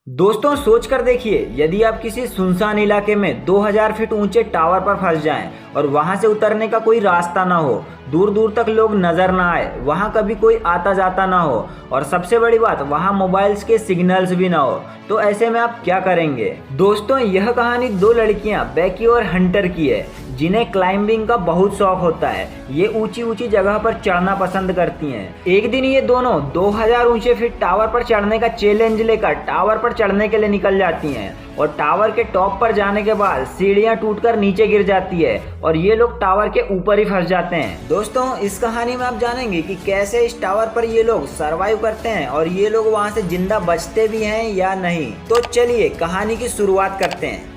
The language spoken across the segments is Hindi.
दोस्तों सोच कर देखिए, यदि आप किसी सुनसान इलाके में 2000 फीट ऊंचे टावर पर फंस जाएं और वहां से उतरने का कोई रास्ता ना हो, दूर दूर तक लोग नजर ना आए, वहां कभी कोई आता जाता ना हो और सबसे बड़ी बात वहां मोबाइल्स के सिग्नल्स भी ना हो, तो ऐसे में आप क्या करेंगे। दोस्तों यह कहानी दो लड़कियां बेकी और हंटर की है, जिन्हें क्लाइंबिंग का बहुत शौक होता है। ये ऊंची ऊंची जगह पर चढ़ना पसंद करती हैं। एक दिन ये दोनों 2000 ऊंचे फीट टावर पर चढ़ने का चैलेंज लेकर टावर पर चढ़ने के लिए निकल जाती हैं और टावर के टॉप पर जाने के बाद सीढ़ियां टूटकर नीचे गिर जाती है और ये लोग टावर के ऊपर ही फंस जाते हैं। दोस्तों इस कहानी में आप जानेंगे कि कैसे इस टावर पर ये लोग सरवाइव करते हैं और ये लोग वहां से जिंदा बचते भी हैं या नहीं। तो चलिए कहानी की शुरुआत करते हैं।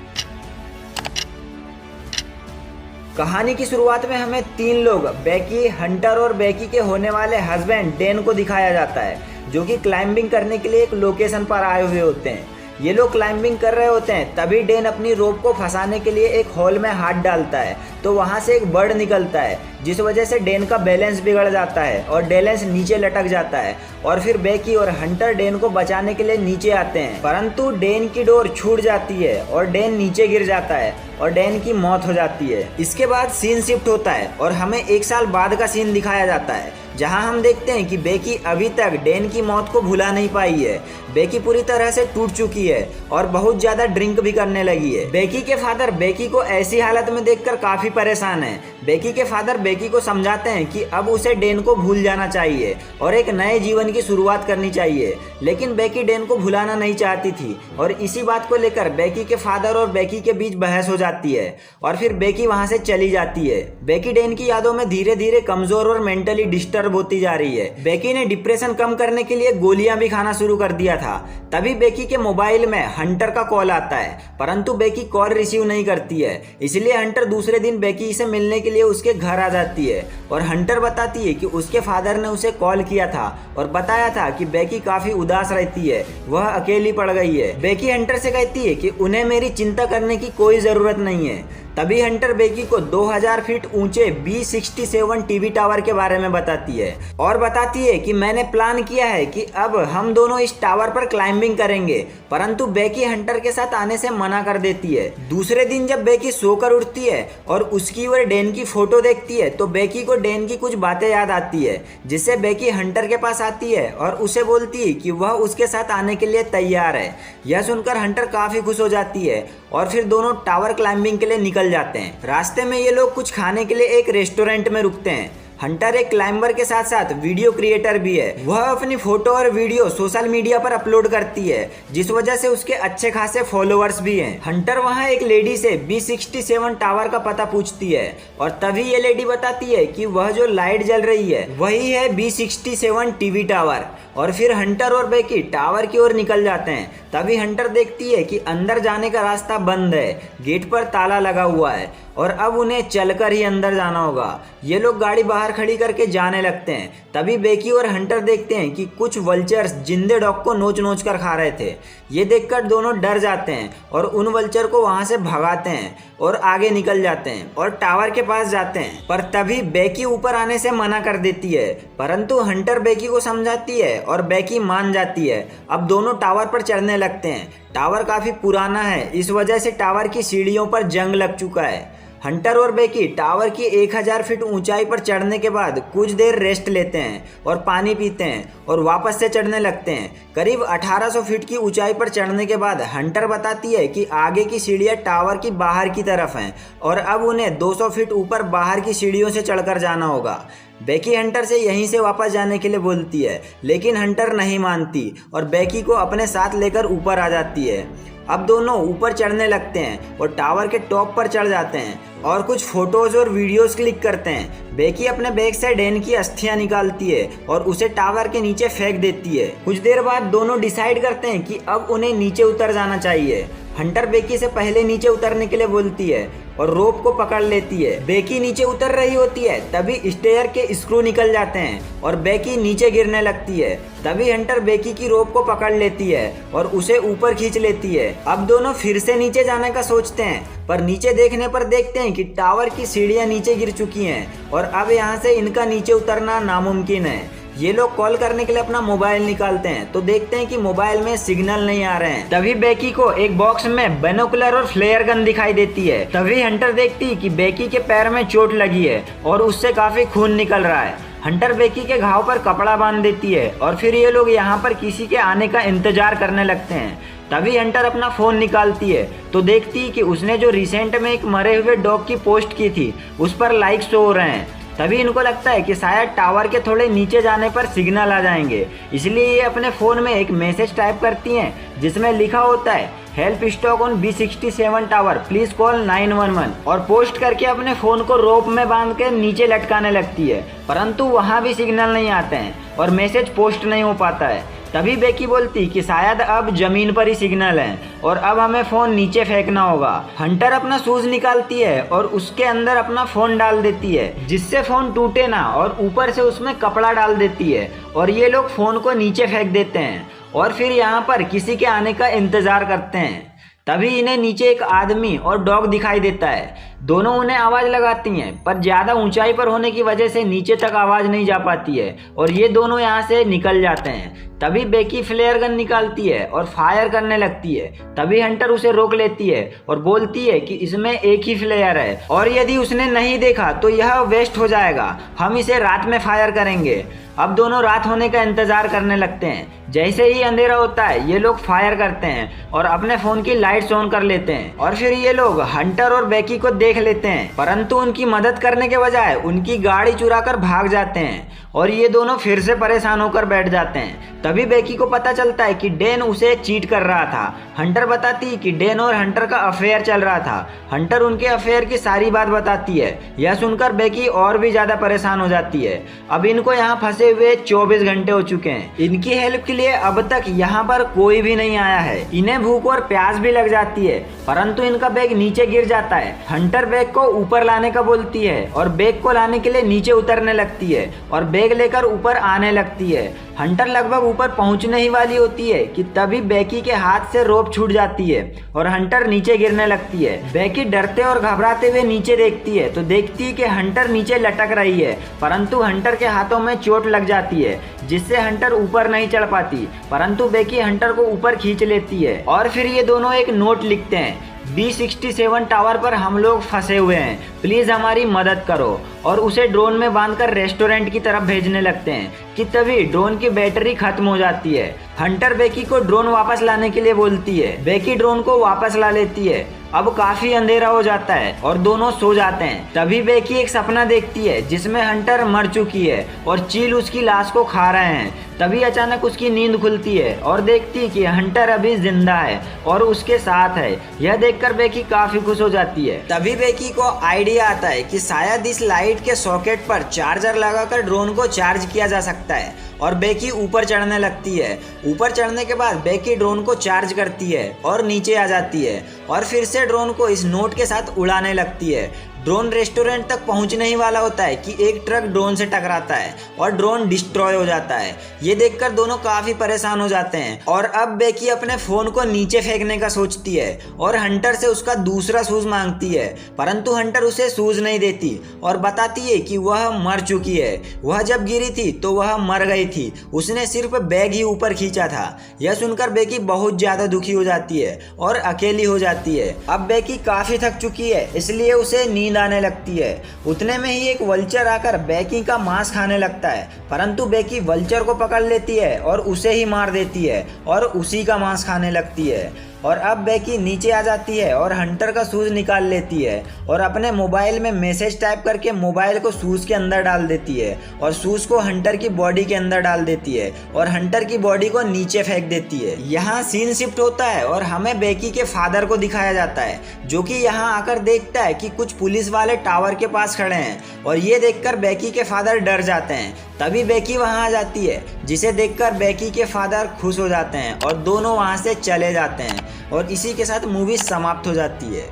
कहानी की शुरुआत में हमें तीन लोग बेकी, हंटर और बेकी के होने वाले हस्बैंड डेन को दिखाया जाता है, जो कि क्लाइंबिंग करने के लिए एक लोकेशन पर आए हुए होते हैं। ये लोग क्लाइंबिंग कर रहे होते हैं, तभी डेन अपनी रोप को फंसाने के लिए एक होल में हाथ डालता है तो वहां से एक बर्ड निकलता है, जिस वजह से डेन का बैलेंस बिगड़ जाता है और डेलेंस नीचे लटक जाता है। और फिर बेकी और हंटर डेन को बचाने के लिए नीचे आते हैं, परंतु डेन की डोर छूट जाती है और डेन नीचे गिर जाता है और डेन की मौत हो जाती है। इसके बाद सीन शिफ्ट होता है और हमें 1 साल बाद का सीन दिखाया जाता है, जहां हम देखते हैं कि बेकी अभी तक डेन की मौत को भुला नहीं पाई है। बेकी पूरी तरह से टूट चुकी है और बहुत ज्यादा ड्रिंक भी करने लगी है। बेकी के फादर बेकी को ऐसी हालत में देखकर काफी परेशान है। बेकी के फादर बेकी को समझाते हैं कि अब उसे डेन को भूल जाना चाहिए और एक नए जीवन की शुरुआत करनी चाहिए, लेकिन बेकी डेन को भुलाना नहीं चाहती थी और इसी बात को लेकर बेकी के फादर और बेकी के बीच बहस हो जाती है और फिर बेकी वहां से चली जाती है। बेकी डेन की यादों में धीरे धीरे कमजोर और मेंटली डिस्टर्ब होती जा रही है। बेकी ने डिप्रेशन कम करने के लिए गोलियां भी खाना शुरू कर दिया था। तभी बेकी के मोबाइल में हंटर का कॉल आता है, परंतु बेकी कॉल रिसीव नहीं करती है, इसलिए हंटर दूसरे दिन बेकी से मिलने के लिए उसके घर आ जाती है और हंटर बताती है कि उसके फादर ने उसे कॉल किया था और बताया था कि बेकी काफी उदास रहती है, वह अकेली पड़ गई है। बेकी हंटर से कहती है कि उन्हें मेरी चिंता करने की कोई जरूरत नहीं है। तभी हंटर बेकी को 2000 फीट ऊंचे B67 टीवी टावर के बारे में बताती है और बताती है कि मैंने प्लान किया है कि अब हम दोनों इस टावर पर क्लाइंबिंग करेंगे, परंतु बेकी हंटर के साथ आने से मना कर देती है। दूसरे दिन जब बेकी सोकर उठती है और उसकी और डेन की फोटो देखती है तो बेकी को डेन की कुछ बातें याद आती है, जिससे बेकी हंटर के पास आती है और उसे बोलती है कि वह उसके साथ आने के लिए तैयार है। यह सुनकर हंटर काफी खुश हो जाती है और फिर दोनों टावर क्लाइंबिंग के लिए निकल जाते हैं। रास्ते में ये लोग कुछ खाने के लिए एक रेस्टोरेंट में रुकते हैं। हंटर एक क्लाइंबर के साथ साथ वीडियो क्रिएटर भी है। वह अपनी फोटो और वीडियो सोशल मीडिया पर अपलोड करती है, जिस वजह से उसके अच्छे खासे फॉलोअर्स भी हैं। हंटर वहां एक लेडी से B67 टावर का पता पूछती है और तभी ये लेडी बताती है कि वह जो लाइट जल रही है वही है B67 टीवी टावर। और फिर हंटर और बेकी टावर की ओर निकल जाते हैं। तभी हंटर देखती है कि अंदर जाने का रास्ता बंद है, गेट पर ताला लगा हुआ है और अब उन्हें चलकर ही अंदर जाना होगा। ये लोग गाड़ी बाहर खड़ी करके जाने लगते हैं। तभी बेकी और हंटर देखते हैं कि कुछ वल्चर्स जिंदे डॉग को नोच नोच कर खा रहे थे। ये देखकर दोनों डर जाते हैं और उन वल्चर को वहां से भगाते हैं और आगे निकल जाते हैं और टावर के पास जाते हैं। पर तभी बेकी ऊपर आने से मना कर देती है, परंतु हंटर बेकी को समझाती है और बेकी मान जाती है। अब दोनों टावर पर चढ़ने लगते हैं। टावर काफी पुराना है, इस वजह से टावर की सीढ़ियों पर जंग लग चुका है। हंटर और बेकी टावर की 1000 फीट ऊंचाई पर चढ़ने के बाद कुछ देर रेस्ट लेते हैं और पानी पीते हैं और वापस से चढ़ने लगते हैं। करीब 1800 फीट की ऊंचाई पर चढ़ने के बाद हंटर बताती है कि आगे की सीढ़ियां टावर की बाहर की तरफ हैं और अब उन्हें 200 फीट ऊपर बाहर की सीढ़ियों से चढ़कर जाना होगा। बेकी हंटर से यहीं से वापस जाने के लिए बोलती है, लेकिन हंटर नहीं मानती और बेकी को अपने साथ लेकर ऊपर आ जाती है। अब दोनों ऊपर चढ़ने लगते हैं और टावर के टॉप पर चढ़ जाते हैं और कुछ फोटोज और वीडियोस क्लिक करते हैं। बेकी अपने बैग से डेन की अस्थियां निकालती है और उसे टावर के नीचे फेंक देती है। कुछ देर बाद दोनों डिसाइड करते हैं कि अब उन्हें नीचे उतर जाना चाहिए। हंटर बेकी से पहले नीचे उतरने के लिए बोलती है और रोप को पकड़ लेती है। बेकी नीचे उतर रही होती है, तभी स्टेयर के स्क्रू निकल जाते हैं और बेकी नीचे गिरने लगती है। तभी हंटर बेकी की रोप को पकड़ लेती है और उसे ऊपर खींच लेती है। अब दोनों फिर से नीचे जाने का सोचते हैं, पर नीचे देखने पर देखते हैं कि टावर की सीढ़ियां नीचे गिर चुकी हैं और अब यहाँ से इनका नीचे उतरना नामुमकिन है। ये लोग कॉल करने के लिए अपना मोबाइल निकालते हैं तो देखते हैं कि मोबाइल में सिग्नल नहीं आ रहे हैं। तभी बेकी को एक बॉक्स में बाइनोकुलर और फ्लेयर गन दिखाई देती है। तभी हंटर देखती कि बेकी के पैर में चोट लगी है और उससे काफी खून निकल रहा है। हंटर बेकी के घाव पर कपड़ा बांध देती है और फिर ये लोग यहाँ पर किसी के आने का इंतजार करने लगते हैं। तभी हंटर अपना फोन निकालती है तो देखती कि उसने जो रिसेंट में एक मरे हुए डॉग की पोस्ट की थी उस पर लाइक शो हो रहे हैं। तभी इनको लगता है कि शायद टावर के थोड़े नीचे जाने पर सिग्नल आ जाएंगे, इसलिए ये अपने फ़ोन में एक मैसेज टाइप करती हैं जिसमें लिखा होता है help stock on B67 tower please call 911 और पोस्ट करके अपने फ़ोन को रोप में बांध के नीचे लटकाने लगती है, परंतु वहाँ भी सिग्नल नहीं आते हैं और मैसेज पोस्ट नहीं हो पाता है। तभी बेकी बोलती कि शायद अब जमीन पर ही सिग्नल है और अब हमें फ़ोन नीचे फेंकना होगा। हंटर अपना शूज निकालती है और उसके अंदर अपना फ़ोन डाल देती है जिससे फ़ोन टूटे ना, और ऊपर से उसमें कपड़ा डाल देती है और ये लोग फ़ोन को नीचे फेंक देते हैं और फिर यहाँ पर किसी के आने का इंतज़ार करते हैं। तभी इन्हें नीचे एक आदमी और डॉग दिखाई देता है। दोनों उन्हें आवाज़ लगाती हैं पर ज़्यादा ऊंचाई पर होने की वजह से नीचे तक आवाज़ नहीं जा पाती है और ये दोनों यहाँ से निकल जाते हैं। तभी बेकी फ्लेयर गन निकालती है और फायर करने लगती है। तभी हंटर उसे रोक लेती है और बोलती है कि इसमें एक ही फ्लेयर है और यदि उसने नहीं देखा तो यह वेस्ट हो जाएगा, हम इसे रात में फायर करेंगे। अब दोनों रात होने का इंतजार करने लगते हैं। जैसे ही अंधेरा होता है ये लोग फायर करते हैं और अपने फ़ोन की लाइट्स ऑन कर लेते हैं और फिर ये लोग हंटर और बेकी को देख लेते हैं, परंतु उनकी मदद करने के बजाय उनकी गाड़ी चुरा कर भाग जाते हैं और ये दोनों फिर से परेशान होकर बैठ जाते हैं। तभी बेकी को पता चलता है कि डेन उसे चीट कर रहा था। हंटर बताती कि डेन और हंटर का अफेयर चल रहा था। हंटर उनके अफेयर की सारी बात बताती है। यह सुनकर बेकी और भी ज़्यादा परेशान हो जाती है। अब इनको यहाँ फंसे हुए 24 घंटे हो चुके हैं। इनकी हेल्प के लिए अब तक यहाँ पर कोई भी नहीं आया है। इन्हें भूख और प्यास भी लग जाती है, परंतु इनका बैग नीचे गिर जाता है। हंटर बैग को ऊपर लाने का बोलती है और बैग को लाने के लिए नीचे उतरने लगती है और बैग लेकर ऊपर आने लगती है। हंटर लगभग ऊपर पहुंचने ही वाली होती है कि तभी बेकी के हाथ से रोप छूट जाती है और हंटर नीचे गिरने लगती है। बेकी डरते और घबराते हुए नीचे देखती है तो देखती है कि हंटर नीचे लटक रही है, परंतु हंटर के हाथों में चोट लग जाती है जिससे हंटर ऊपर नहीं चढ़ पाती, परंतु बेकी हंटर को ऊपर खींच लेती है और फिर ये दोनों एक नोट लिखते हैं B67 टावर पर हम लोग फंसे हुए हैं, प्लीज़ हमारी मदद करो, और उसे ड्रोन में बांधकर रेस्टोरेंट की तरफ भेजने लगते हैं कि तभी ड्रोन की बैटरी खत्म हो जाती है। हंटर बेकी को ड्रोन वापस लाने के लिए बोलती है। बेकी ड्रोन को वापस ला लेती है। अब काफी अंधेरा हो जाता है और दोनों सो जाते हैं। तभी बेकी एक सपना देखती है जिसमें हंटर मर चुकी है और चील उसकी लाश को खा रहे हैं। तभी अचानक उसकी नींद खुलती है और देखती है कि हंटर अभी जिंदा है और उसके साथ है। यह देखकर बेकी काफी खुश हो जाती है। तभी बेकी को आइडिया आता है कि शायद इस लाइट के सॉकेट पर चार्जर लगाकर ड्रोन को चार्ज किया जा सकता है और बेकी ऊपर चढ़ने लगती है। ऊपर चढ़ने के बाद बेकी ड्रोन को चार्ज करती है और नीचे आ जाती है और फिर से ड्रोन को इस नोट के साथ उड़ाने लगती है। ड्रोन रेस्टोरेंट तक पहुंचने ही वाला होता है कि एक ट्रक ड्रोन से टकराता है और ड्रोन डिस्ट्रॉय हो जाता है। ये देखकर दोनों काफी परेशान हो जाते हैं और अब बेकी अपने फोन को नीचे फेंकने का सोचती है और हंटर से उसका दूसरा शूज मांगती है, परंतु हंटर उसे शूज नहीं देती और बताती है कि वह मर चुकी है। वह जब गिरी थी तो वह मर गई थी, उसने सिर्फ बैग ही ऊपर खींचा था। यह सुनकर बेकी बहुत ज्यादा दुखी हो जाती है और अकेली हो जाती है। अब बेकी काफी थक चुकी है, इसलिए उसे नींद आने लगती है। उतने में ही एक वल्चर आकर बेकी का मांस खाने लगता है, परंतु बेकी वल्चर को पकड़ लेती है और उसे ही मार देती है और उसी का मांस खाने लगती है। और अब बेकी नीचे आ जाती है और हंटर का शूज निकाल लेती है और अपने मोबाइल में मैसेज टाइप करके मोबाइल को शूज के अंदर डाल देती है और शूज को हंटर की बॉडी के अंदर डाल देती है और हंटर की बॉडी को नीचे फेंक देती है। यहाँ सीन शिफ्ट होता है और हमें बेकी के फादर को दिखाया जाता है, जो कि यहाँ आकर देखता है कि कुछ पुलिस वाले टावर के पास खड़े हैं और ये देखकर बेकी के फादर डर जाते हैं। तभी बेकी वहाँ आ जाती है, जिसे देखकर बेकी के फादर खुश हो जाते हैं और दोनों वहाँ से चले जाते हैं और इसी के साथ मूवी समाप्त हो जाती है।